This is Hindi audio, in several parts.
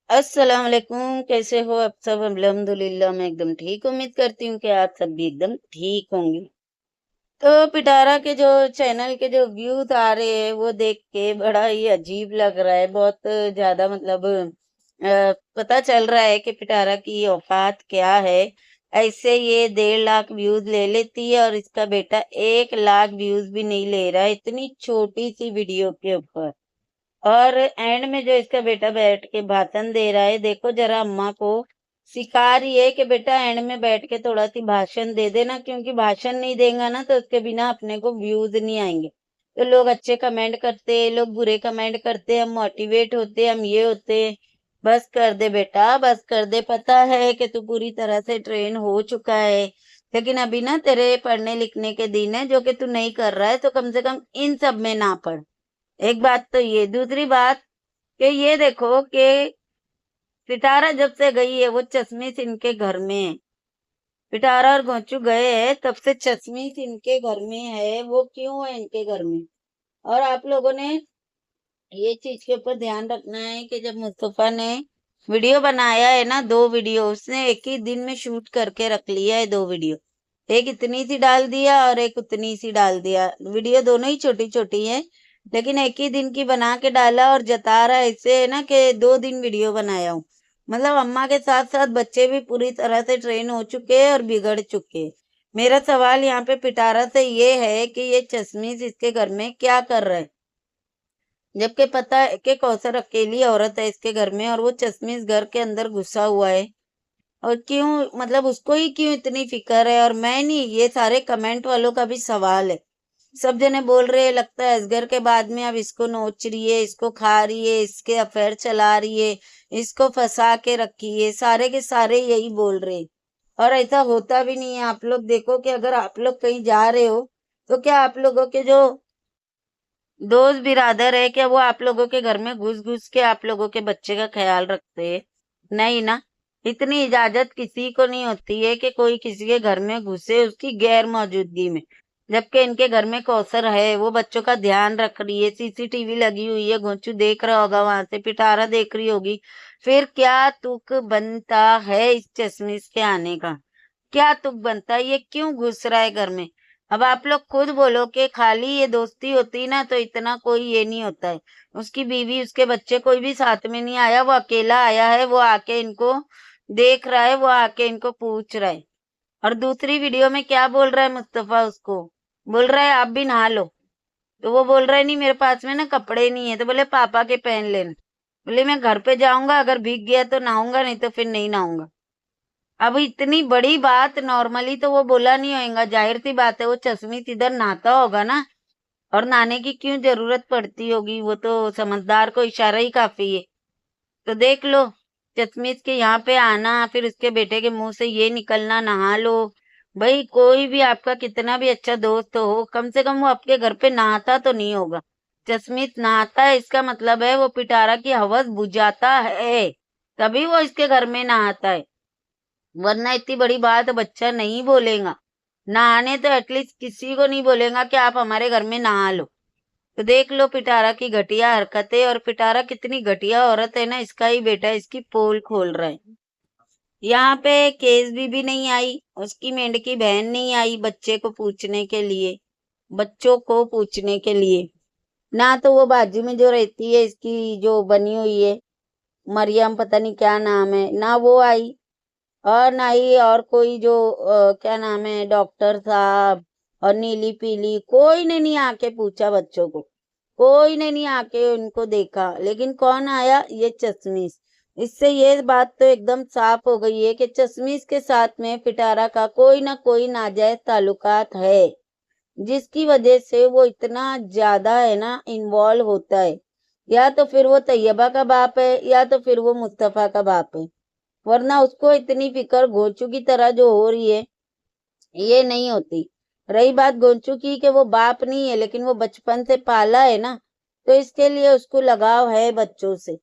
अस्सलाम वालेकुम। कैसे हो आप सब? अल्हम्दुलिल्लाह मैं एकदम ठीक। उम्मीद करती हूँ कि आप सब भी एकदम ठीक होंगे। तो पिटारा के जो चैनल के जो व्यूज आ रहे हैं वो देख के बड़ा ही अजीब लग रहा है। बहुत ज्यादा मतलब पता चल रहा है कि पिटारा की औकात क्या है। ऐसे ये 1.5 लाख व्यूज ले लेती है और इसका बेटा 1 लाख व्यूज भी नहीं ले रहा है इतनी छोटी सी वीडियो के ऊपर। और एंड में जो इसका बेटा बैठ के भाषण दे रहा है, देखो जरा अम्मा को सिखा रही है कि बेटा एंड में बैठ के थोड़ा सी भाषण दे देना, क्योंकि भाषण नहीं देगा ना तो उसके बिना अपने को व्यूज नहीं आएंगे। तो लोग अच्छे कमेंट करते हैं, लोग बुरे कमेंट करते हैं, हम मोटिवेट होते हैं, हम ये होते हैं। बस कर दे बेटा, बस कर दे। पता है कि तू पूरी तरह से ट्रेन हो चुका है, लेकिन अभी ना तेरे पढ़ने लिखने के दिन है जो कि तू नहीं कर रहा है, तो कम से कम इन सब में ना पढ़। एक बात तो ये, दूसरी बात कि ये देखो कि पिटारा जब से गई है वो चश्मिश इनके घर में है। पिटारा और गोचू गए हैं तब से चश्मिश इनके घर में है। वो क्यों है इनके घर में? और आप लोगों ने ये चीज के ऊपर ध्यान रखना है कि जब मुस्तफा ने वीडियो बनाया है ना, 2 वीडियो उसने एक ही दिन में शूट करके रख लिया है। 2 वीडियो, एक इतनी सी डाल दिया और एक उतनी सी डाल दिया। वीडियो दोनों ही छोटी छोटी है, लेकिन एक ही दिन की बना के डाला और जता रहा है इससे है ना कि 2 दिन वीडियो बनाया हूँ। मतलब अम्मा के साथ साथ बच्चे भी पूरी तरह से ट्रेन हो चुके हैं और बिगड़ चुके हैं। मेरा सवाल यहाँ पे पिटारा से ये है कि ये चश्मिश इसके घर में क्या कर रहा है, जबकि पता है कि कौसर अकेली औरत है इसके घर में और वो चश्मिश घर के अंदर घुसा हुआ है। और क्यों, मतलब उसको ही क्यों इतनी फिक्र है? और मैं नहीं, ये सारे कमेंट वालों का भी सवाल है। सब जने बोल रहे हैं लगता है असगर के बाद में अब इसको नोच रही है, इसको खा रही है, इसके अफेयर चला रही है, इसको फंसा के रखी है। सारे के सारे यही बोल रहे हैं। और ऐसा होता भी नहीं है। आप लोग देखो कि अगर आप लोग कहीं जा रहे हो तो क्या आप लोगों के जो दोस्त बिरादर है, क्या वो आप लोगों के घर में घुस घुस के आप लोगों के बच्चे का ख्याल रखते हैं? नहीं ना। इतनी इजाजत किसी को नहीं होती है कि कोई किसी के घर में घुसे उसकी गैर मौजूदगी में। जबकि इनके घर में कौसर है, वो बच्चों का ध्यान रख रही है, सीसीटीवी लगी हुई है, गोचू देख रहा होगा वहां से, पिटारा देख रही होगी। फिर क्या तुक बनता है इस चश्मिश के आने का? क्या तुक बनता है? ये क्यों घुस रहा है घर में? अब आप लोग खुद बोलो कि खाली ये दोस्ती होती ना तो इतना कोई ये नहीं होता है। उसकी बीवी उसके बच्चे कोई भी साथ में नहीं आया, वो अकेला आया है। वो आके इनको देख रहा है, वो आके इनको पूछ रहा है। और दूसरी वीडियो में क्या बोल रहा है मुस्तफा? उसको बोल रहा है आप भी नहा लो। तो वो बोल रहा है नहीं मेरे पास में ना कपड़े नहीं है। तो बोले पापा के पहन लेना। बोले मैं घर पे जाऊंगा, अगर भीग गया तो नहाऊंगा, नहीं तो फिर नहीं नहाऊंगा। अब इतनी बड़ी बात नॉर्मली तो वो बोला नहीं होगा, जाहिर सी बात है वो चश्मिश इधर नहाता होगा ना। और नहाने की क्यों जरूरत पड़ती होगी? वो तो समझदार को इशारा ही काफी है। तो देख लो, चश्मिश के यहाँ पे आना, फिर उसके बेटे के मुंह से ये निकलना नहा लो। भाई कोई भी आपका कितना भी अच्छा दोस्त हो, कम से कम वो आपके घर पे नहाता तो नहीं होगा। चश्मिश नहाता है इसका मतलब है वो पिटारा की हवस बुझाता है, तभी वो इसके घर में नहाता है। वरना इतनी बड़ी बात बच्चा नहीं बोलेगा। नहाने तो एटलीस्ट किसी को नहीं बोलेगा कि आप हमारे घर में नहा लो। तो देख लो पिटारा की घटिया हरकतें। और पिटारा कितनी घटिया औरत है ना, इसका ही बेटा इसकी पोल खोल रहा है। यहाँ पे केस भी नहीं आई, उसकी मेंढकी बहन नहीं आई बच्चे को पूछने के लिए, बच्चों को पूछने के लिए। ना तो वो बाजू में जो रहती है इसकी जो बनी हुई है, मरियम पता नहीं क्या नाम है, ना वो आई। और ना ही और कोई जो क्या नाम है, डॉक्टर साहब और नीली पीली, कोई ने नहीं आके पूछा बच्चों को। कोई ने नहीं आके उनको देखा। लेकिन कौन आया? ये चश्मिश। इससे ये बात तो एकदम साफ हो गई है कि चश्मिश के साथ में पिटारा का कोई ना कोई नाजायज ताल्लुकात है, जिसकी वजह से वो इतना ज्यादा है ना इन्वॉल्व होता है। या तो फिर वो तैयबा का बाप है या तो फिर वो मुस्तफा का बाप है। वरना उसको इतनी फिक्र गोचू की तरह जो हो रही है ये नहीं होती। रही बात गोचू की कि वो बाप नहीं है लेकिन वो बचपन से पाला है ना, तो इसके लिए उसको लगाव है बच्चों से।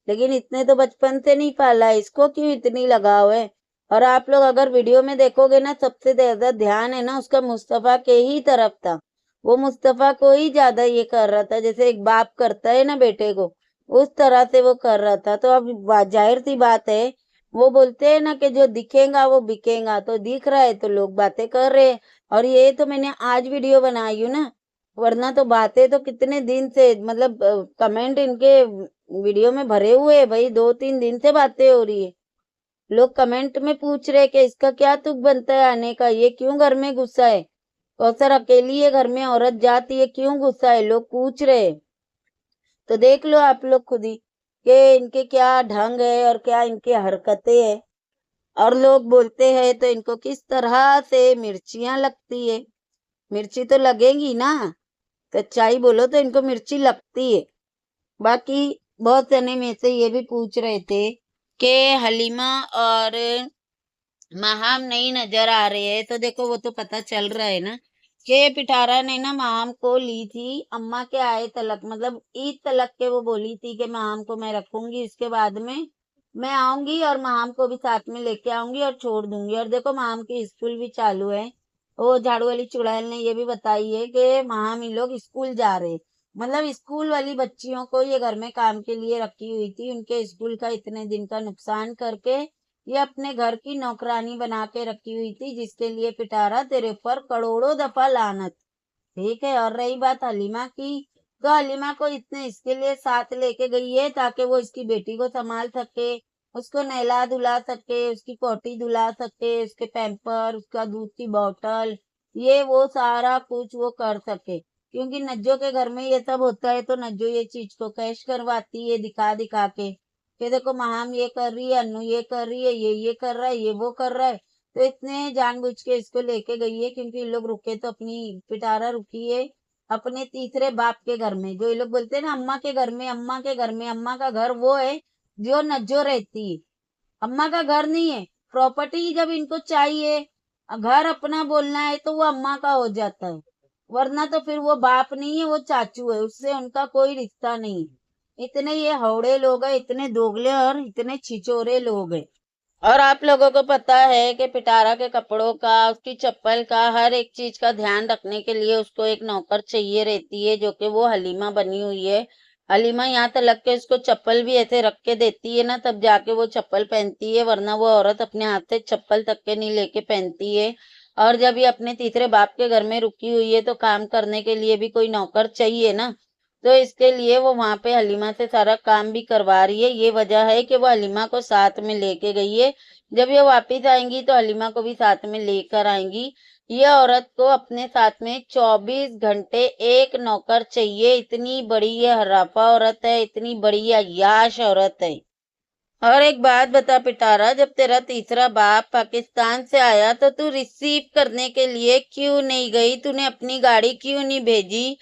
लेकिन इतने तो बचपन से नहीं पाला है, इसको क्यों इतनी लगाव है? और आप लोग अगर वीडियो में देखोगे ना, सबसे ज्यादा ध्यान है ना उसका मुस्तफा के ही तरफ था। वो मुस्तफा को ही ज्यादा ये कर रहा था, जैसे एक बाप करता है ना बेटे को, उस तरह से वो कर रहा था। तो अब जाहिर सी बात है, वो बोलते हैं ना कि जो दिखेगा वो बिकेगा, तो दिख रहा है तो लोग बातें कर रहे हैं। और ये तो मैंने आज वीडियो बनाई हूँ ना, वरना तो बातें तो कितने दिन से, मतलब कमेंट इनके वीडियो में भरे हुए है भाई, 2-3 दिन से बातें हो रही है। लोग कमेंट में पूछ रहे कि इसका क्या तुक बनता है आने का, ये क्यों घर में गुस्सा है, कौसर अकेली है घर में, औरत जाती है, क्यों गुस्सा है, लोग पूछ रहे हैं। तो देख लो आप लोग खुद ही कि इनके क्या ढंग है और क्या इनकी हरकतें है। और लोग बोलते हैं तो इनको किस तरह से मिर्चियां लगती है। मिर्ची तो लगेगी ना, सच्चाई बोलो तो इनको मिर्ची लगती है। बाकी बहुत जने में से ये भी पूछ रहे थे कि हलीमा और महाम नहीं नजर आ रहे हैं, तो देखो वो तो पता चल रहा है ना कि पिटारा ने ना महाम को ली थी अम्मा के आए तलक, मतलब ईद तलक के वो बोली थी कि महाम को मैं रखूंगी, इसके बाद में मैं आऊंगी और महाम को भी साथ में लेके आऊंगी और छोड़ दूंगी। और देखो महाम की स्कूल भी चालू है। वो झाड़ू वाली चुड़ैल ने ये भी बताई है कि महाम इन लोग स्कूल जा रहे, मतलब स्कूल वाली बच्चियों को ये घर में काम के लिए रखी हुई थी, उनके स्कूल का इतने दिन का नुकसान करके ये अपने घर की नौकरानी बना के रखी हुई थी, जिसके लिए पिटारा तेरे ऊपर करोड़ों दफा लानत। ठीक है। और रही बात हलीमा की, तो हलीमा को इतने इसके लिए साथ लेके गई है ताकि वो इसकी बेटी को संभाल सके, उसको नहला धुला सके, उसकी पोटी धुला सके, उसके पैम्पर, उसका दूध की बोतल, ये वो सारा कुछ वो कर सके। क्योंकि नज्जो के घर में ये सब होता है तो नज्जो ये चीज को कैश करवाती है दिखा दिखा के कि देखो महाम ये कर रही है, अन्नू ये कर रही है, ये कर रहा है, ये वो कर रहा है। तो इतने जानबूझ के इसको लेके गई है क्योंकि ये लोग रुके तो अपनी पिटारा रुकी है अपने तीसरे बाप के घर में, जो ये लोग बोलते हैं ना अम्मा के घर में, अम्मा के घर में। अम्मा का घर वो है जो नज्जो रहती है, अम्मा का घर नहीं है। प्रॉपर्टी जब इनको चाहिए, घर अपना बोलना है तो वो अम्मा का हो जाता है, वरना तो फिर वो बाप नहीं है, वो चाचू है, उससे उनका कोई रिश्ता नहीं। इतने ये हौड़े लोग हैं, इतने दोगले और इतने छिचोरे लोग हैं। और आप लोगों को पता है कि पिटारा के कपड़ों का, उसकी चप्पल का, हर एक चीज का ध्यान रखने के लिए उसको एक नौकर चाहिए रहती है, जो कि वो हलीमा बनी हुई है। हलीमा यहाँ तक के उसको चप्पल भी ऐसे रख के देती है ना, तब जाके वो चप्पल पहनती है, वरना वो औरत अपने हाथ से चप्पल तक के नहीं लेके पहनती है। और जब ये अपने तीसरे बाप के घर में रुकी हुई है तो काम करने के लिए भी कोई नौकर चाहिए ना, तो इसके लिए वो वहां पे हलीमा से सारा काम भी करवा रही है। ये वजह है कि वो हलीमा को साथ में लेके गई है। जब ये वापिस आएंगी तो हलीमा को भी साथ में लेकर आएंगी। ये औरत को अपने साथ में 24 घंटे एक नौकर चाहिए, इतनी बड़ी ये हर्राफा औरत है, इतनी बड़ी अय्याश औरत है। और एक बात बता पिटारा, जब तेरा तीसरा बाप पाकिस्तान से आया तो तू रिसीव करने के लिए क्यों नहीं गई, तूने अपनी गाड़ी क्यों नहीं भेजी,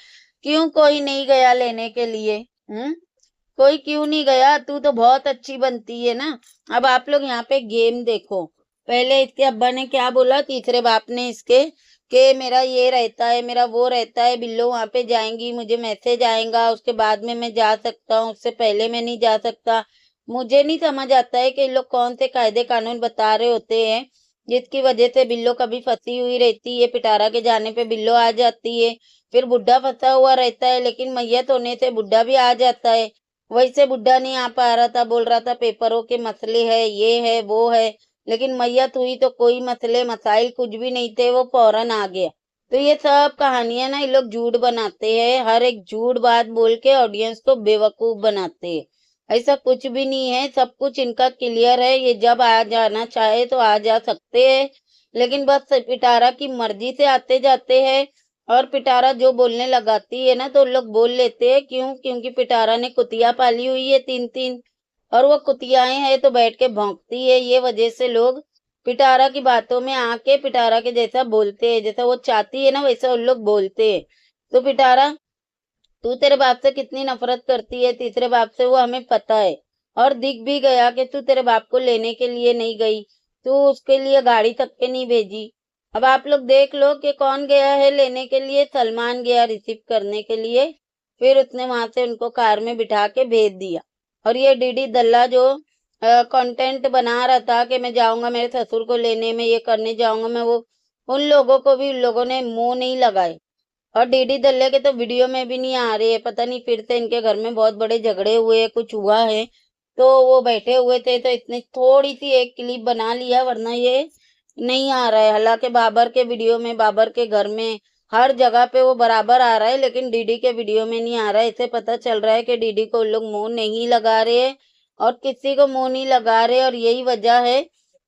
क्यों कोई नहीं गया लेने के लिए? कोई क्यों नहीं गया? तू तो बहुत अच्छी बनती है ना। अब आप लोग यहाँ पे गेम देखो, पहले इसके अब्बा ने क्या बोला, तीसरे बाप ने इसके, कि मेरा ये रहता है, मेरा वो रहता है, बिल्लो वहां पे जाएंगी, मुझे मैसेज आएगा, उसके बाद में मैं जा सकता हूँ, उससे पहले मैं नहीं जा सकता। मुझे नहीं समझ आता है कि ये लोग कौन से कायदे कानून बता रहे होते हैं, जिसकी वजह से बिल्लो कभी फंसी हुई रहती है, पिटारा के जाने पे बिल्लो आ जाती है, फिर बुड्ढा फंसा हुआ रहता है, लेकिन मैयत होने से बुड्ढा भी आ जाता है। वैसे बुड्ढा नहीं आ पा रहा था, बोल रहा था पेपरों के मसले है, ये है वो है, लेकिन मैयत हुई तो कोई मसले मसाइल कुछ भी नहीं थे, वो फौरन आ गया। तो ये सब कहानियां ना ये लोग झूठ बनाते हैं, हर एक झूठ बात बोल के ऑडियंस को बेवकूफ बनाते हैं। ऐसा कुछ भी नहीं है, सब कुछ इनका क्लियर है, ये जब आ जाना चाहे तो आ जा सकते हैं, लेकिन बस पिटारा की मर्जी से आते जाते हैं। और पिटारा जो बोलने लगाती है ना तो लोग बोल लेते हैं, क्यों? क्योंकि पिटारा ने कुतिया पाली हुई है 3-3, और वो कुतियाएं हैं तो बैठ के भौंकती है, ये वजह से लोग पिटारा की बातों में आके पिटारा के जैसा बोलते हैं, जैसा वो चाहती है ना वैसा उन लोग बोलते हैं। तो पिटारा, तू तेरे बाप से कितनी नफरत करती है तीसरे बाप से, वो हमें पता है। और दिख भी गया कि तू तेरे बाप को लेने के लिए नहीं गई, तू उसके लिए गाड़ी तक के नहीं भेजी। अब आप लोग देख लो कि कौन गया है लेने के लिए, सलमान गया रिसीव करने के लिए, फिर उसने वहां से उनको कार में बिठा के भेज दिया। और ये डीडी दल्ला जो कंटेंट बना रहा था कि मैं जाऊंगा मेरे ससुर को लेने में, ये करने जाऊंगा मैं, वो उन लोगों को भी उन लोगों ने मुंह नहीं लगाए। और डीडी दल्ले के तो वीडियो में भी नहीं आ रहे हैं, पता नहीं फिर से इनके घर में बहुत बड़े झगड़े हुए, कुछ हुआ है। तो वो बैठे हुए थे तो इतनी थोड़ी सी एक क्लिप बना लिया, वरना ये नहीं आ रहा है। हालांकि बाबर के वीडियो में, बाबर के घर में, हर जगह पे वो बराबर आ रहा है, लेकिन डीडी के वीडियो में नहीं आ रहा है। इससे पता चल रहा है कि डीडी को उन लोग मुंह नहीं लगा रहे हैं और किसी को मुंह नहीं लगा रहे, और यही वजह है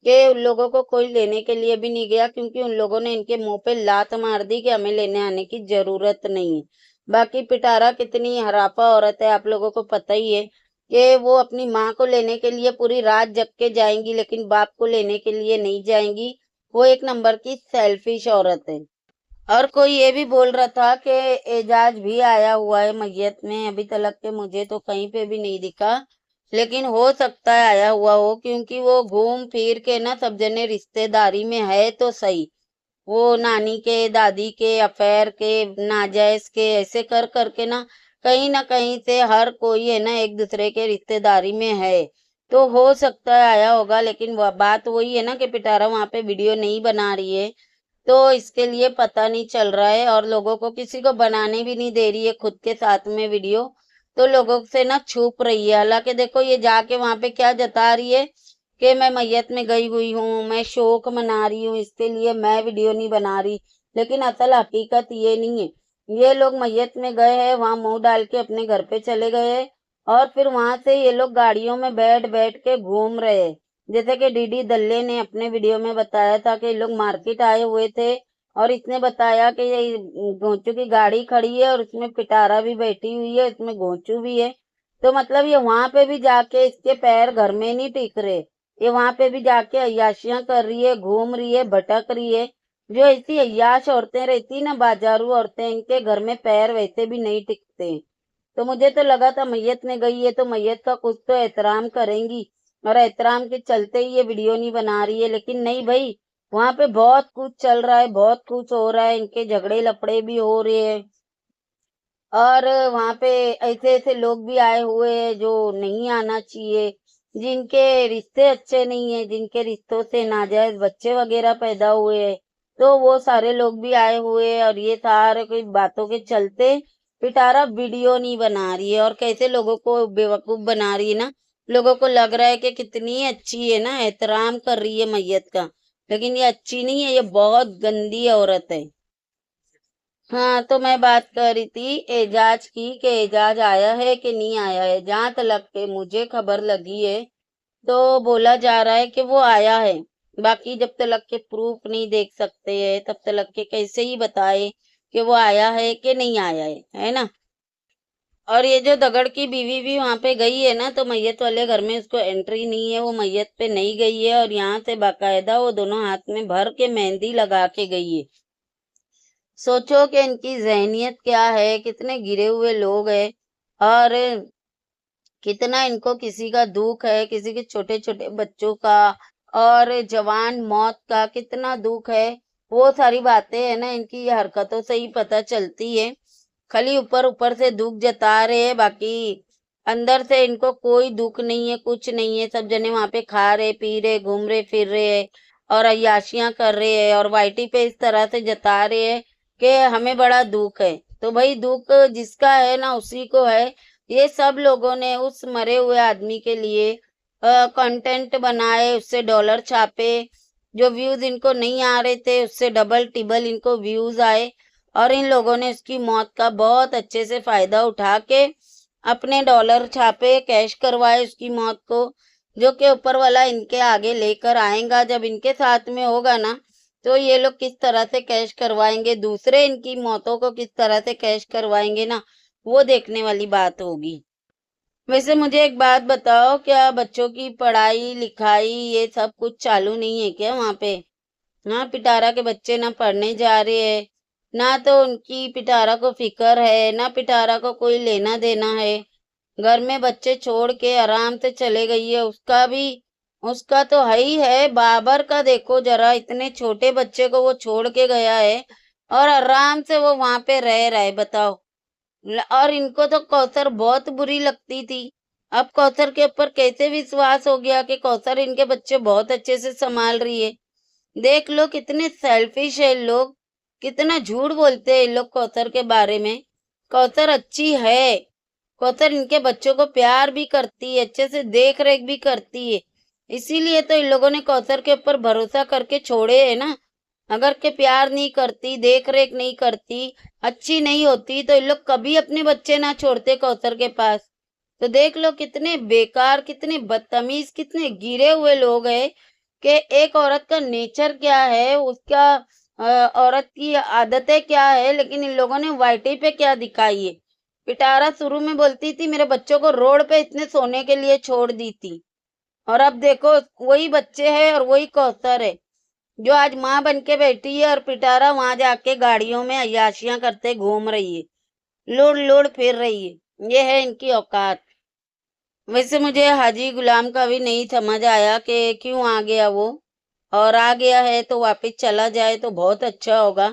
कि उन लोगों को कोई लेने के लिए भी नहीं गया, क्योंकि उन लोगों ने इनके मुंह पे लात मार दी कि हमें लेने आने की जरूरत नहीं है। बाकी पिटारा कितनी हरापा औरत है, आप लोगों को पता ही है कि वो अपनी माँ को लेने के लिए पूरी रात जग के जाएंगी, लेकिन बाप को लेने के लिए नहीं जाएंगी। वो एक नंबर की सेल्फिश औरत है। और कोई ये भी बोल रहा था कि एजाज भी आया हुआ है मैयत में, अभी तक के मुझे तो कहीं पे भी नहीं दिखा, लेकिन हो सकता है आया हुआ हो, क्योंकि वो घूम फिर के ना सब जने रिश्तेदारी में है तो सही। वो नानी के, दादी के अफेयर के, नाजायज के, ऐसे कर करके ना कहीं से हर कोई है ना एक दूसरे के रिश्तेदारी में है। तो हो सकता है आया होगा, लेकिन वह बात वही है ना कि पिटारा वहां पे वीडियो नहीं बना रही है, तो इसके लिए पता नहीं चल रहा है, और लोगों को किसी को बनाने भी नहीं दे रही है खुद के साथ में वीडियो। तो लोगों से ना छुप रही है। हालांकि देखो ये जाके वहां पे क्या जता रही है कि मैं मैयत में गई हुई हूँ, मैं शोक मना रही हूँ, इसके लिए मैं वीडियो नहीं बना रही। लेकिन असल हकीकत ये नहीं है। ये लोग मैयत में गए हैं, वहां मुंह डाल के अपने घर पे चले गए हैं, और फिर वहां से ये लोग गाड़ियों में बैठ बैठ के घूम रहे हैं। जैसे कि डीडी दल्ले ने अपने वीडियो में बताया था कि ये लोग मार्केट आए हुए थे, और इसने बताया कि ये गोचू की गाड़ी खड़ी है और इसमें पिटारा भी बैठी हुई है, इसमें गोचू भी है। तो मतलब ये वहां पे भी जाके इसके पैर घर में नहीं टिक रहे, ये वहां पे भी जाके अय्याशियां कर रही है, घूम रही है, भटक रही है। जो ऐसी अय्याश औरतें रहती ना, बाजारू औरतें, इनके घर में पैर वैसे भी नहीं टिकते। तो मुझे तो लगा था मैयत में गई है तो मैयत का कुछ तो एहतराम करेंगी, और एहतराम के चलते ही ये वीडियो नहीं बना रही है। लेकिन नहीं भाई, वहां पे बहुत कुछ चल रहा है, बहुत कुछ हो रहा है, इनके झगड़े लफड़े भी हो रहे हैं। और वहां पे ऐसे ऐसे लोग भी आए हुए हैं जो नहीं आना चाहिए, जिनके रिश्ते अच्छे नहीं है, जिनके रिश्तों से नाजायज बच्चे वगैरह पैदा हुए हैं, तो वो सारे लोग भी आए हुए हैं, और ये सारे कोई बातों के चलते पिटारा वीडियो नहीं बना रही है, और कैसे लोगों को बेवकूफ बना रही है ना। लोगों को लग रहा है कि कितनी अच्छी है ना, एहतराम कर रही है मैयत का, लेकिन ये अच्छी नहीं है, ये बहुत गंदी औरत है। हाँ, तो मैं बात कर रही थी एजाज की कि एजाज आया है कि नहीं आया है। जहां तक के मुझे खबर लगी है तो बोला जा रहा है कि वो आया है। बाकी जब तक के प्रूफ नहीं देख सकते हैं तब तक के कैसे ही बताए कि वो आया है कि नहीं आया है ना। और ये जो दगड़ की बीवी भी वहां पे गई है ना, तो मैयत वाले घर में उसको एंट्री नहीं है, वो मैयत पे नहीं गई है, और यहाँ से बाकायदा वो दोनों हाथ में भर के मेहंदी लगा के गई है। सोचो कि इनकी जहनियत क्या है, कितने गिरे हुए लोग हैं, और कितना इनको किसी का दुख है, किसी के छोटे छोटे बच्चों का और जवान मौत का कितना दुख है। वो सारी बातें है ना, इनकी ये हरकतों से ही पता चलती है। खाली ऊपर ऊपर से दुख जता रहे हैं, बाकी अंदर से इनको कोई दुख नहीं है, कुछ नहीं है। सब जने वहां पे खा रहे, पी रहे, घूम रहे, फिर रहे हैं, और अय्याशियां कर रहे हैं, और वाईटी पे इस तरह से जता रहे हैं कि हमें बड़ा दुख है। तो भाई दुख जिसका है ना उसी को है। ये सब लोगों ने उस मरे हुए आदमी के लिए कंटेंट बनाए, उससे डॉलर छापे, जो व्यूज इनको नहीं आ रहे थे उससे डबल टिबल इनको व्यूज आए, और इन लोगों ने उसकी मौत का बहुत अच्छे से फायदा उठा के अपने डॉलर छापे, कैश करवाए उसकी मौत को, जो कि ऊपर वाला इनके आगे लेकर आएगा। जब इनके साथ में होगा ना, तो ये लोग किस तरह से कैश करवाएंगे, दूसरे इनकी मौतों को किस तरह से कैश करवाएंगे ना, वो देखने वाली बात होगी। वैसे मुझे एक बात बताओ, क्या बच्चों की पढ़ाई लिखाई ये सब कुछ चालू नहीं है क्या वहां पे? हाँ, पिटारा के बच्चे ना पढ़ने जा रहे हैं, ना तो उनकी पिटारा को फिक्र है, ना पिटारा को कोई लेना देना है। घर में बच्चे छोड़ के आराम से चले गई है। उसका भी, उसका तो है ही है। बाबर का देखो जरा, इतने छोटे बच्चे को वो छोड़ के गया है, और आराम से वो वहां पे रह रहा है, बताओ। और इनको तो कौसर बहुत बुरी लगती थी। अब कौसर के ऊपर कैसे विश्वास हो गया कि कौसर इनके बच्चे बहुत अच्छे से संभाल रही है। देख लो कितने सेल्फिश है लोग। कितना झूठ बोलते हैं इन लोग कौसर के बारे में। कौसर अच्छी है, कौसर इनके बच्चों को प्यार भी करती है, अच्छे से देख रेख भी करती है। इसीलिए तो इन लोगों ने कौसर के ऊपर भरोसा करके छोड़े है ना। अगर के प्यार नहीं करती, देख रेख नहीं करती, अच्छी नहीं होती, तो इन लोग कभी अपने बच्चे ना छोड़ते कौसर के पास। तो देख लो कितने बेकार, कितने बदतमीज, कितने गिरे हुए लोग हैं कि एक औरत का नेचर क्या है, उसका औरत की आदतें क्या है, लेकिन इन लोगों ने वाईटी पे क्या दिखाई है। पिटारा शुरू में बोलती थी मेरे बच्चों को रोड पे इतने सोने के लिए छोड़ दी थी, और अब देखो वही बच्चे हैं और वही कौसर है जो आज माँ बन के बैठी है, और पिटारा वहां जाके गाड़ियों में अय्याशियां करते घूम रही है, लुढ़ लुढ़ फिर रही है। ये है इनकी औकात। वैसे मुझे हाजी गुलाम का भी नहीं समझ आया कि क्यों आ गया वो, और आ गया है तो वापस चला जाए तो बहुत अच्छा होगा,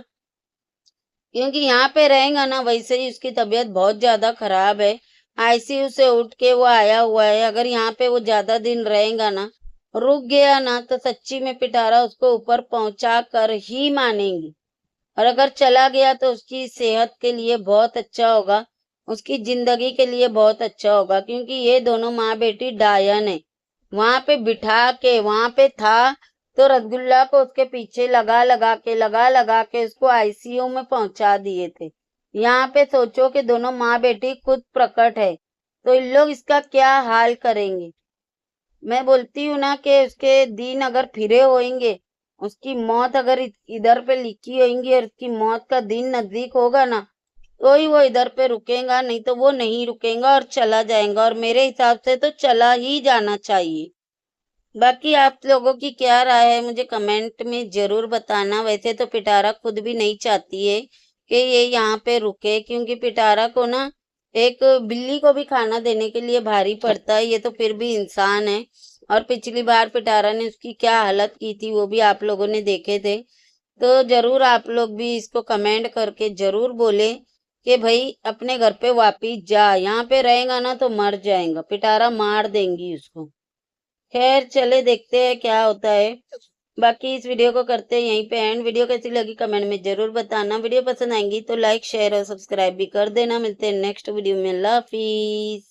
क्योंकि यहाँ पे रहेगा ना वैसे ही उसकी तबीयत बहुत ज्यादा खराब है। आईसीयू से उठ के वो आया हुआ है। अगर यहाँ पे वो ज्यादा दिन रहेगा ना, रुक गया ना, तो सच्ची में पिटारा उसको ऊपर पहुंचा कर ही मानेंगी। और अगर चला गया तो उसकी सेहत के लिए बहुत अच्छा होगा, उसकी जिंदगी के लिए बहुत अच्छा होगा, क्योंकि ये दोनों माँ बेटी डायन है। वहां पे बिठा के, वहां पे था तो रसगुल्ला को उसके पीछे लगा लगा के उसको आईसीयू में पहुंचा दिए थे। यहाँ पे सोचो कि दोनों माँ बेटी खुद प्रकट है, तो इन लोग इसका क्या हाल करेंगे। मैं बोलती हूँ ना कि उसके दिन अगर फिरे होंगे, उसकी मौत अगर इधर पे लिखी होंगी और उसकी मौत का दिन नजदीक होगा ना, तो ही वो इधर पे रुकेगा, नहीं तो वो नहीं रुकेगा और चला जाएगा। और मेरे हिसाब से तो चला ही जाना चाहिए। बाकी आप लोगों की क्या राय है मुझे कमेंट में जरूर बताना। वैसे तो पिटारा खुद भी नहीं चाहती है कि ये यहाँ पे रुके, क्योंकि पिटारा को ना एक बिल्ली को भी खाना देने के लिए भारी पड़ता है, ये तो फिर भी इंसान है। और पिछली बार पिटारा ने उसकी क्या हालत की थी वो भी आप लोगों ने देखे थे। तो जरूर आप लोग भी इसको कमेंट करके जरूर बोले कि भाई अपने घर पे वापिस जा, यहाँ पे रहेगा ना तो मर जाएगा, पिटारा मार देंगी उसको। खैर चले देखते हैं क्या होता है। बाकी इस वीडियो को करते हैं यहीं पे एंड। वीडियो कैसी लगी कमेंट में जरूर बताना। वीडियो पसंद आएंगी तो लाइक शेयर और सब्सक्राइब भी कर देना। मिलते हैं नेक्स्ट वीडियो में। अल्लाह हाफिज।